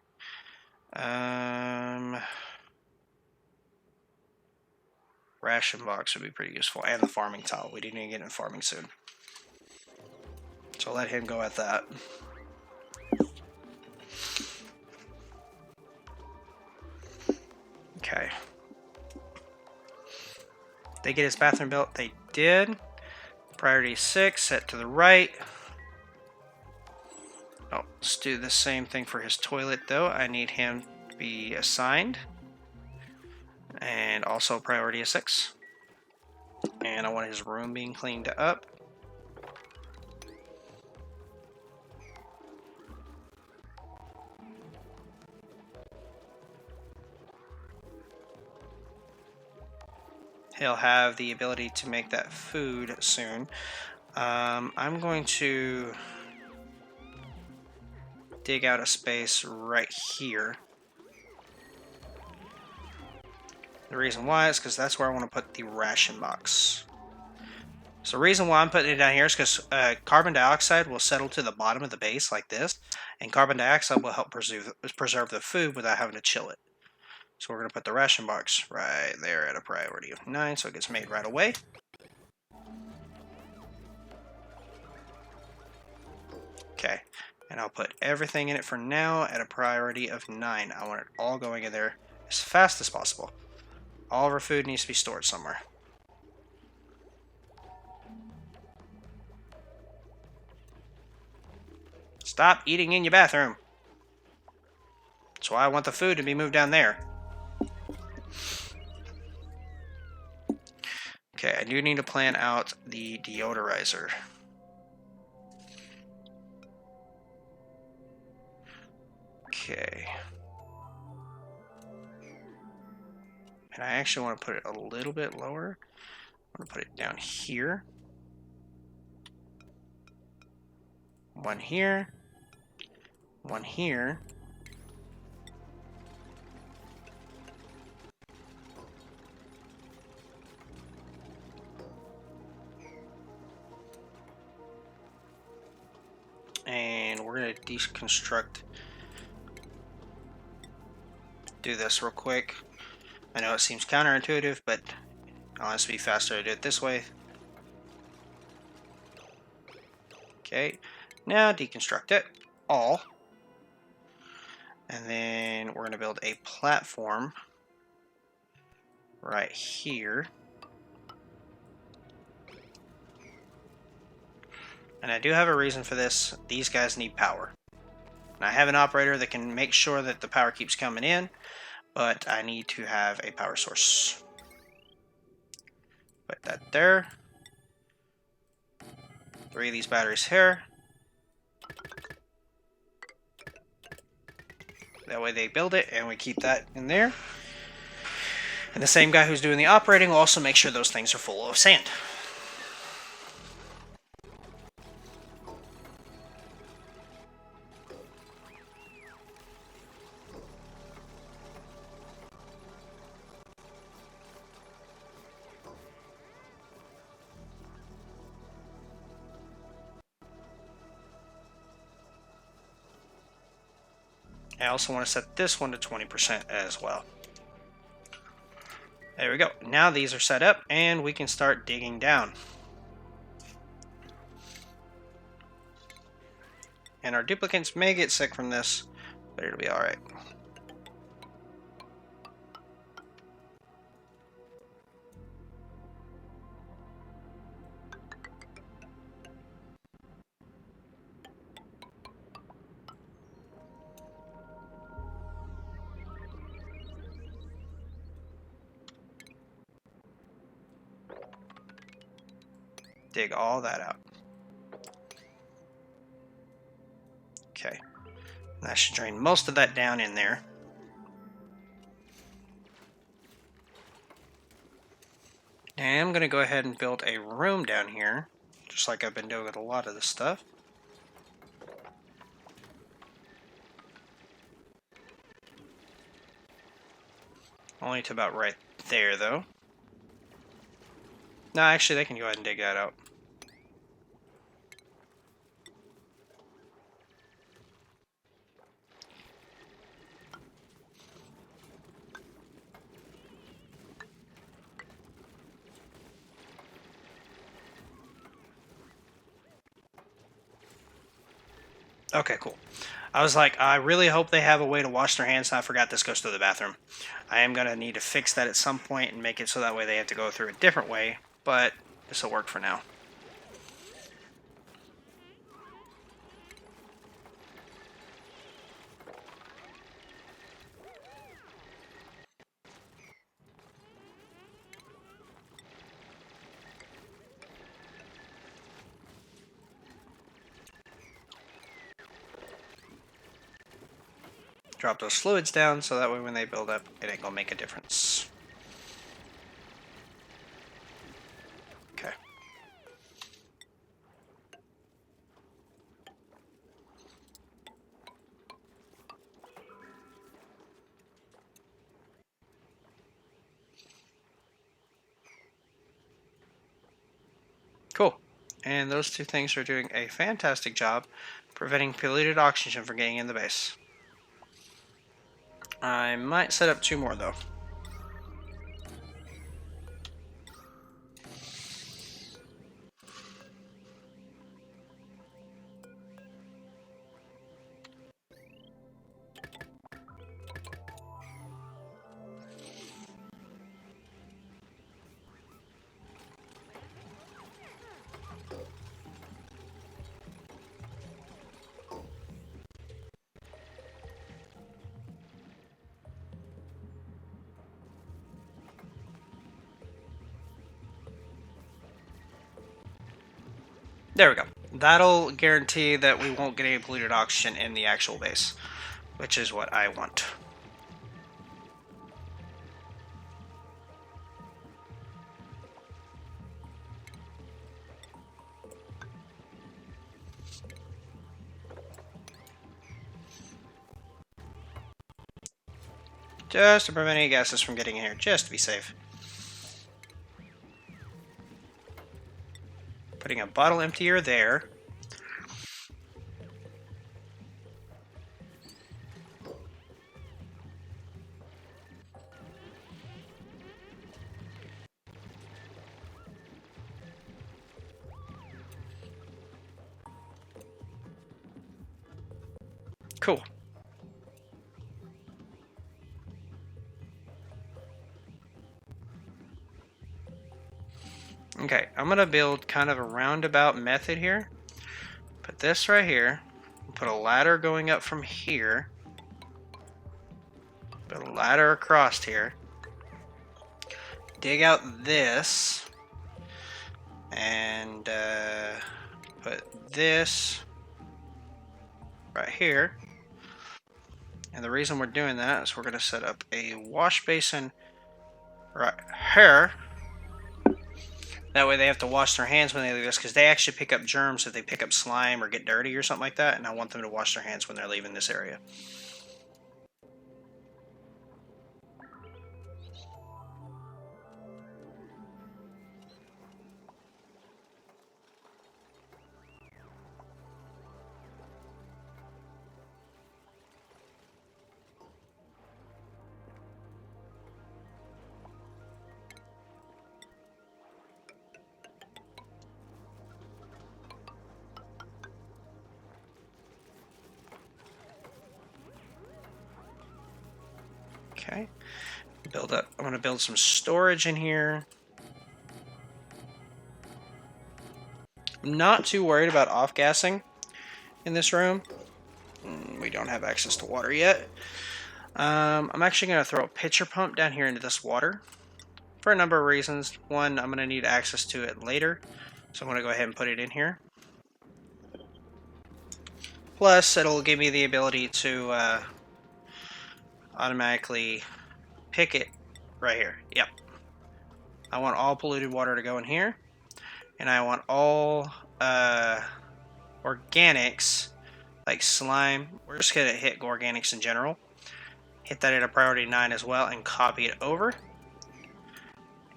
Ration box would be pretty useful, and the farming tile. We do need to get in farming soon. So let him go at that. Okay. They get his bathroom built? They did. Priority 6, set to the right. Oh, let's do the same thing for his toilet, though. I need him to be assigned. And also priority of 6. And I want his room being cleaned up. He'll have the ability to make that food soon. I'm going to dig out a space right here. The reason why is because that's where I want to put the ration box. So the reason why I'm putting it down here is because carbon dioxide will settle to the bottom of the base like this, and carbon dioxide will help preserve the food without having to chill it. So we're going to put the ration box right there at a priority of 9, so it gets made right away. Okay, and I'll put everything in it for now at a priority of 9. I want it all going in there as fast as possible. All of our food needs to be stored somewhere. Stop eating in your bathroom. That's why I want the food to be moved down there. Okay, I do need to plan out the deodorizer. Okay. And I actually want to put it a little bit lower. I'm going to put it down here. One here. One here. And we're going to deconstruct. Do this real quick. I know it seems counterintuitive, but honestly, it'd be faster to do it this way. Okay, now deconstruct it all. And then we're going to build a platform right here. And I do have a reason for this. These guys need power. And I have an operator that can make sure that the power keeps coming in, but I need to have a power source. Put that there. 3 of these batteries here. That way they build it, and we keep that in there. And the same guy who's doing the operating will also make sure those things are full of sand. I also want to set this one to 20% as well. There we go. Now these are set up, and we can start digging down. And our duplicates may get sick from this, but it'll be alright. Dig all that out. Okay. That should drain most of that down in there. And I'm going to go ahead and build a room down here, just like I've been doing with a lot of this stuff. Only to about right there, though. No, actually, they can go ahead and dig that out. Okay, cool. I was like, I really hope they have a way to wash their hands. I forgot this goes to the bathroom. I am going to need to fix that at some point and make it so that way they have to go through a different way, but this will work for now. Drop those fluids down so that way when they build up, it ain't gonna make a difference. Okay. Cool. And those two things are doing a fantastic job preventing polluted oxygen from getting in the base. I might set up 2 more though. There we go. That'll guarantee that we won't get any polluted oxygen in the actual base, which is what I want. Just to prevent any gases from getting in here, just to be safe. Putting a bottle emptier there. Cool. Okay, I'm going to build kind of a roundabout method here. Put this right here. Put a ladder going up from here. Put a ladder across here. Dig out this. And put this right here. And the reason we're doing that is we're going to set up a wash basin right here. That way they have to wash their hands when they leave this, because they actually pick up germs if they pick up slime or get dirty or something like that, and I want them to wash their hands when they're leaving this area. Okay. Build up. I'm going to build some storage in here. I'm not too worried about off-gassing in this room. We don't have access to water yet. I'm actually going to throw a pitcher pump down here into this water for a number of reasons. One, I'm going to need access to it later, so I'm going to go ahead and put it in here. Plus, it'll give me the ability to automatically pick it right here. Yep. I want all polluted water to go in here, and I want all organics, like slime. We're just going to hit organics in general. Hit that at a priority 9 as well, and copy it over.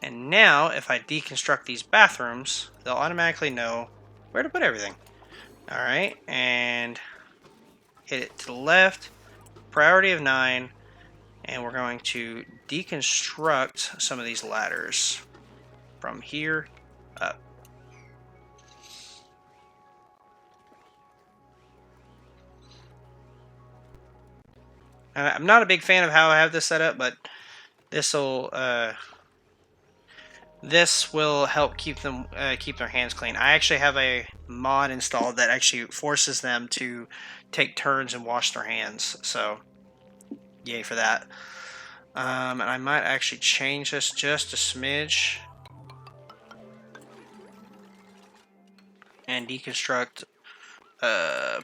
And now, if I deconstruct these bathrooms, they'll automatically know where to put everything. Alright, and hit it to the left, priority of 9, and we're going to deconstruct some of these ladders from here up. I'm not a big fan of how I have this set up, but this will help keep them keep their hands clean. I actually have a mod installed that actually forces them to take turns and wash their hands. So, yay for that. And I might actually change this just a smidge and deconstruct.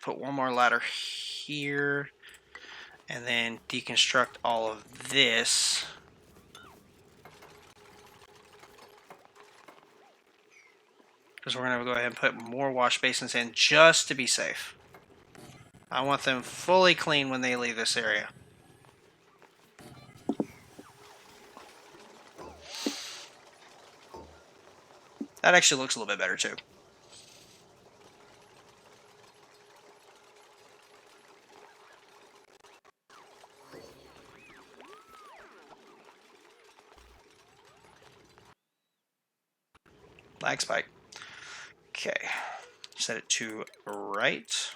Put one more ladder here, and then deconstruct all of this. Because we're going to go ahead and put more wash basins in just to be safe. I want them fully clean when they leave this area. That actually looks a little bit better too. Lag spike. Okay, set it to right.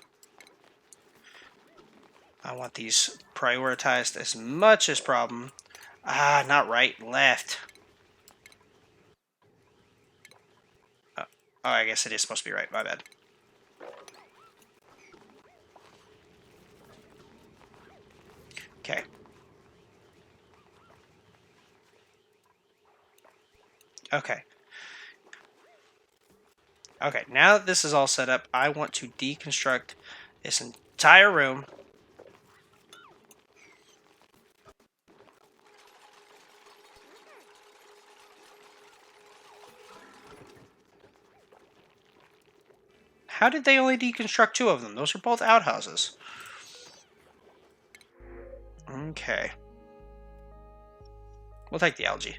I want these prioritized as much as problem. Not right, left. Oh, I guess it is supposed to be right, my bad. Okay. Okay. Okay, now that this is all set up, I want to deconstruct this entire room. How did they only deconstruct 2 of them? Those are both outhouses. Okay. We'll take the algae.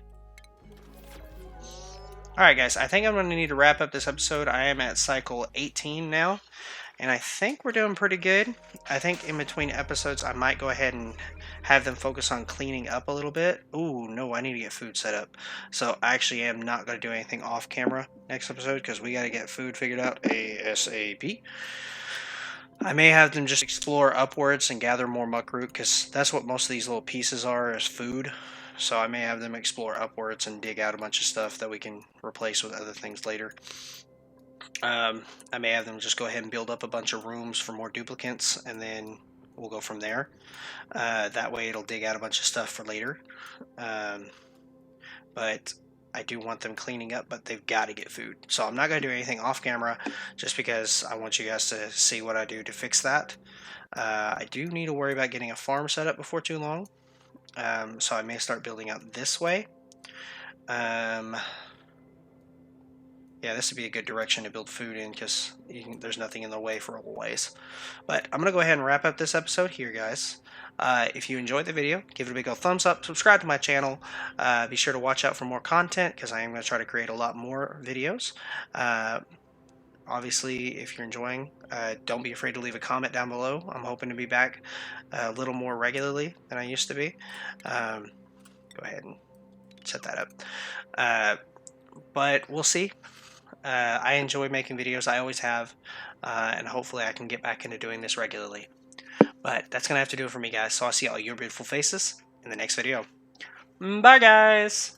Alright guys, I think I'm going to need to wrap up this episode. I am at cycle 18 now, and I think we're doing pretty good. I think in between episodes I might go ahead and have them focus on cleaning up a little bit. Ooh, no, I need to get food set up. So I actually am not going to do anything off camera next episode because we got to get food figured out ASAP. I may have them just explore upwards and gather more muckroot because that's what most of these little pieces are, is food. So I may have them explore upwards and dig out a bunch of stuff that we can replace with other things later. I may have them just go ahead and build up a bunch of rooms for more duplicates, and then we'll go from there. That way it'll dig out a bunch of stuff for later. But I do want them cleaning up, but they've got to get food. So I'm not going to do anything off camera just because I want you guys to see what I do to fix that. I do need to worry about getting a farm set up before too long. So I may start building out this way. Yeah, this would be a good direction to build food in because there's nothing in the way for a ways. But I'm going to go ahead and wrap up this episode here, guys. If you enjoyed the video, give it a big old thumbs up, subscribe to my channel, be sure to watch out for more content because I am going to try to create a lot more videos. Obviously, if you're enjoying, don't be afraid to leave a comment down below. I'm hoping to be back a little more regularly than I used to be. Go ahead and set that up. But we'll see. I enjoy making videos. I always have. And hopefully I can get back into doing this regularly. But that's going to have to do it for me, guys. So I'll see all your beautiful faces in the next video. Bye, guys.